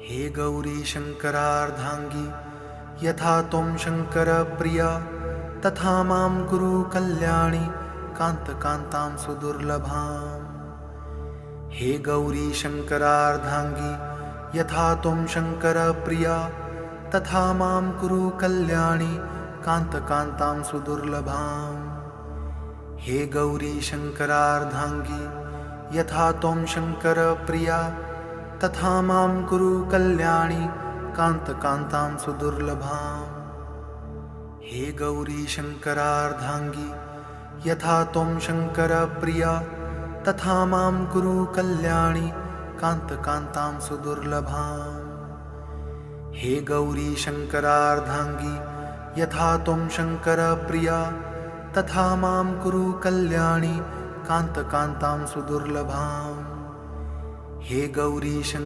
हे गौरी शङ्करार्धाङ्गी, यथा त्वं शङ्करप्रिया, तथा मां कुरु कल्याणि कान्तकान्तां सुदुर्लभाम्। हे गौरी शङ्करार्धाङ्गी, यथा त्वं शङ्करप्रिया, तथा मां कुरु कल्याणि कान्तकान्तां सुदुर्लभाम्। हे गौरी शङ्करार्धाङ्गी, यथा त्वं शङ्करप्रिया, तथा मां कुरु कल्याणि कान्तकान्तां सुदुर्लभाम्। हे गौरी शङ्करार्धाङ्गी, यथा त्वं शङ्करप्रिया, तथा मां कुरु कल्याणि कान्तकान्तां सुदुर्लभाम्। हे गौरी शङ्करार्धाङ्गी, यथा त्वं शङ्करप्रिया, तथा मां कुरु कल्याणि कान्तकान्तां सुदुर्लभाम्। हे गौरी